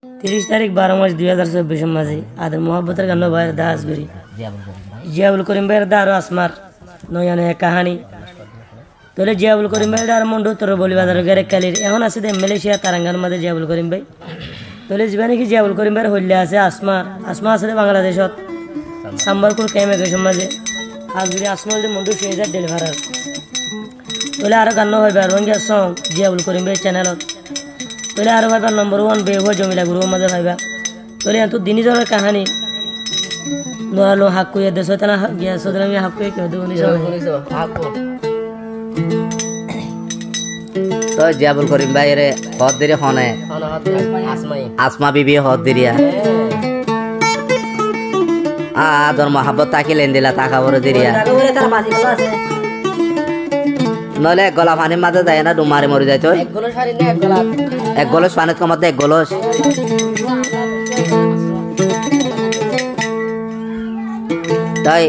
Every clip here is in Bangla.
30 তারিখ 12 মাস 2024 মাঝে আদের মোহাব্বতের গান ভাইয়ের দাস করি জিয়াবুল করিম ভাইয়ের দা আর আসমার নয়া নয়া কাহানি তোলে জিয়াবুল করিম ভাইয়ের আর মন্ডু তোর বলি বাজার গেরে কালির এখন আছে মালয়েশিয়া তারাঙ্গার মাঝে জিয়াবুল করিম ভাই তোলে জীবনে কি জিয়াবুল করিম ভাইয়ের হইলে আছে আসমা আছে বাংলাদেশত সাম্বারপুর কেমেকেশন মাঝে আজ যদি আসমা মন্ডু 6000 ডেলিভারার তোলে আরো গান হইবে রোহিঙ্গা সং জিয়াবুল করিম ভাই চ্যানেলত তোলে আরো ভাইবা নম্বর 1 বেহ জমিলা গুরু মাঝে ভাইবা তোলে এত দিনজনের কাহানি নোরালো হাক কুয়ে দেশ তানা গিয়া সদরা আমি হাক কুয়ে কেউ দেবনি তো জিয়াবুল করিম ভাই রে হদ দিরে হনে আসমা বিবি হদ দিরিয়া আদর মহাব্বত তাকে লেন দিলা টাকা বড় দিরিয়া নলে এক গলা পানির মাঝে যায় না ডুমারে মরে যায় তো এক গলস পানির কমাতে এক গলস তাই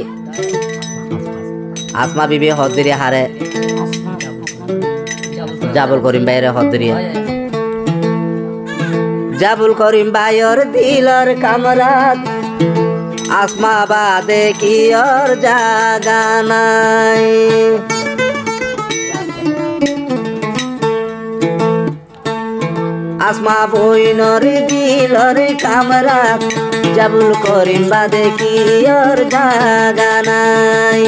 আসমা বিবি হদ্দিরিয়া হারে জাবুল করিম ভাইয়ের হদ্দিরিয়া জাবুল করিম ভাইয়ের দিলর কামরাত আসমা বাদে কি ওর জাগা নাই আসমা বইনর দিলর কামরাত জাবুল করিম বাদে কি ওর জাগা নাই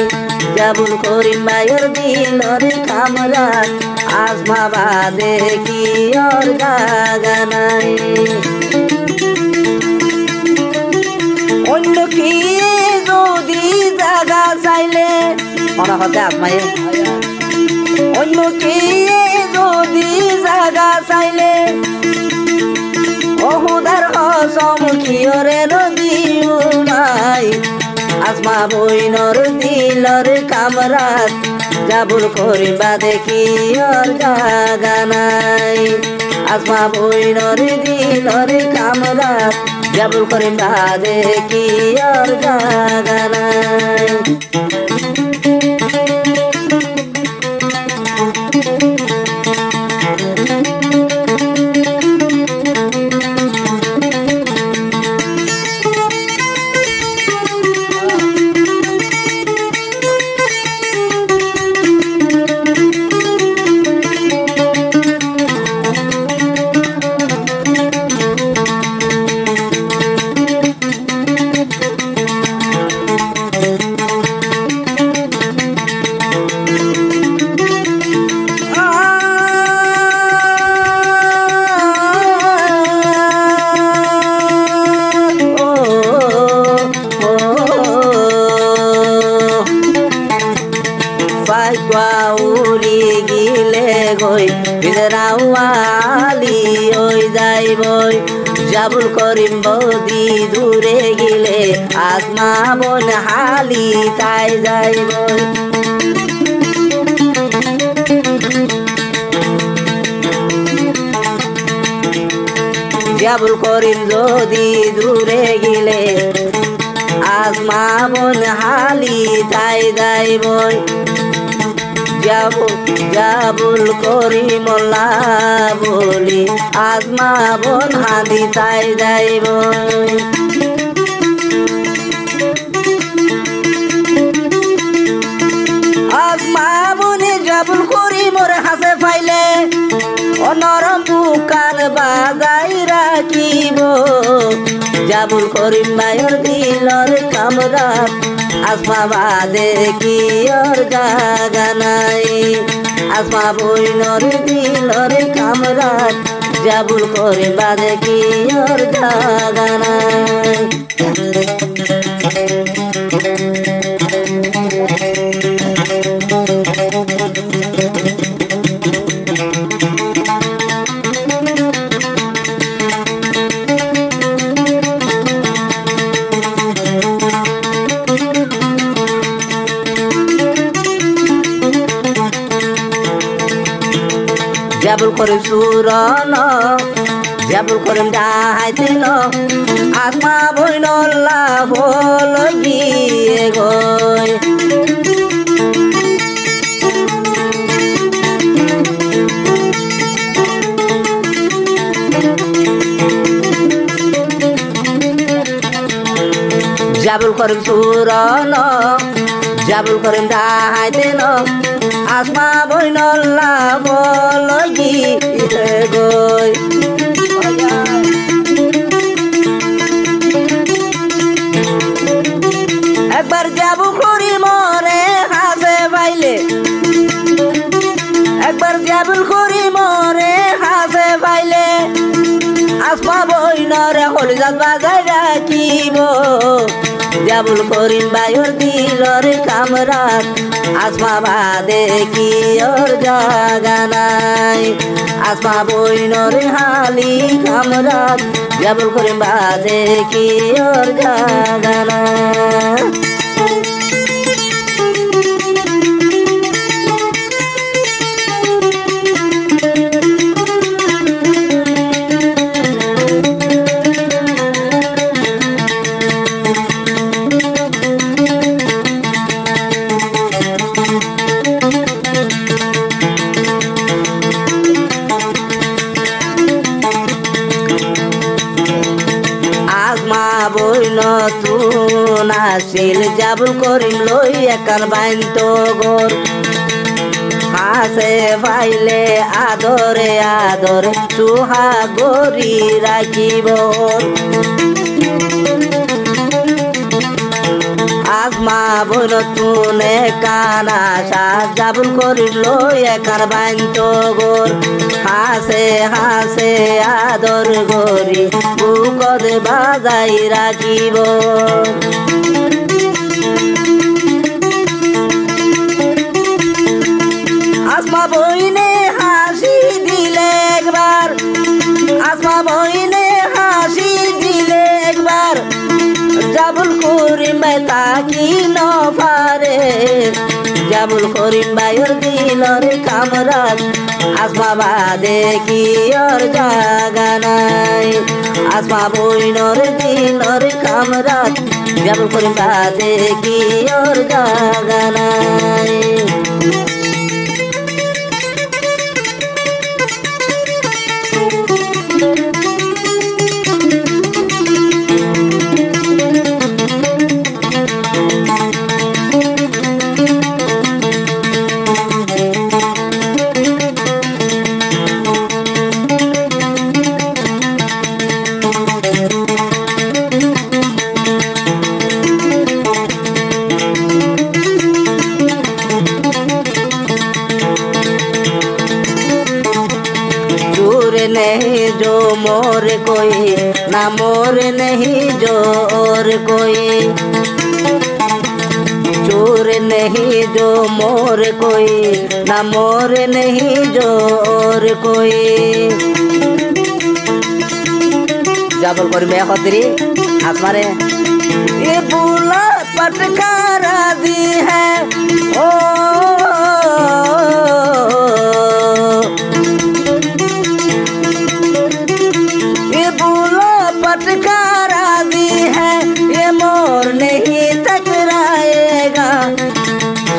জাবুল করিম ভাইয়ের দিলর কামরাত আসমা বাদে কি ওর জাগা নাই অন্য কি যদি জাগা চাইলে মনে হতে আসমাই অন্য কি যদি জাগা চাইলে অহুদার কসম কিয়রে নদীও নাই আসমা বইনর দিলর কামরাত জাবুল করিম বাদে কি ওর জাগা নাই আসমা বইনর দিলর কামরাত জাবুল করিম বাদে কি ওর জাগা নাই উড়ি গিলে গই বিজরাওয়ালি ওই যাইবই জাবুল করিম বদি দূরে গিলে আসমা বন হালি তাই যাইবই জাবুল করিম যদি দূরে গিলে আসমা বন হালি তাই যাইবই জাবুল করিম বলি আসমা বন হাদি তাই যাইব আসমা বনে জাবুল করিমর হাসে ফাইলে অনরম বুকার বাজাই রাখিব জাবুল করিম ভাইয়ের দিলর কামরাত আসমা বাদে কি ওর জাগা নাই আসমা বইনর দিলর কামরাত জাবুল করিম বাদে কি ওর জাগা নাই জাবুল করিম সুরন জাবুল করিম ডাহাইছিল আসমা বইনল্লা ভোল গিয়ে গই জাবুল করিম সুরন জাবুল করিম ডাহাইতে ন আসমা বইনল্লা বলগি গই একবার জাবুল করিম রে হাসে পাইলে একবার জাবুল করিম রে হাসে পাইলে আসমা বইনরে হলজাত বাজাই রাখিব জাবুল করিম বাইর দিলর কামরাত আসমা বাদে কি ওর জাগা নাই আসমা বইনরে হালি কামরাত জাবুল করিম বাদে কি ওর জাগা নাই বইন তুন আসিল জাবুল করিম লই একান বাইন তো গোর হাসে ভাইলে আদরে আদরে সুহা গরি রাখিব আসমা বইন তুনে কানা সাজ জাবুল করিম লই একান বাইন তো গোর হাসে হাসে আদর গরি বুকদ বাজাই রাখিব আসমা বইনে হাসি দিলে একবার আসমা বইনে হাসি দিলে একবার জাবুল করিম তাকি ন পারে জাবুল করিম বাইর দিলর কামরাত আসমা বাদে কি ওর জাগা নাই আসমা বইনর দিলর কামরাত জাবুল করিম বাদে কি ওর জাগা নাই नहीं जो मोर कोई ना मोर नहीं जो और कोई चोर नहीं जो मोर कोई ना मोर नहीं जो और कोई जाबल कर मैं खतरी हाथ मारे ये बुला पटकारा दी है ओ पटकारा दी है ये मोर नहीं टकराएगा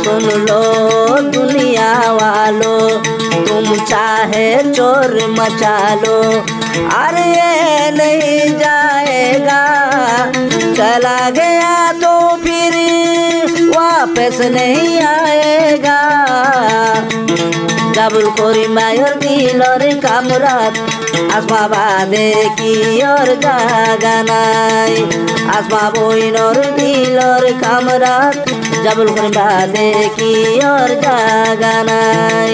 सुन लो दुनिया वालों तुम चाहे चोर मचा लो अरे ये नहीं जाएगा चला गया तो फिर वापस नहीं आएगा জাবুল করিম বাইর দিলর কামরাত আসমা বাদে কি ওর জাগা নাই আসমা বইনর দিলর কামরাত জাবুল করিম বাদে কি ওর জাগা নাই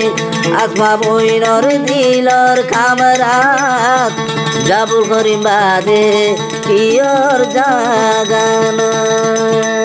আসমা বইনর দিলর কামরাত জাবুল করিম বাদে কি ওর জাগা নাই।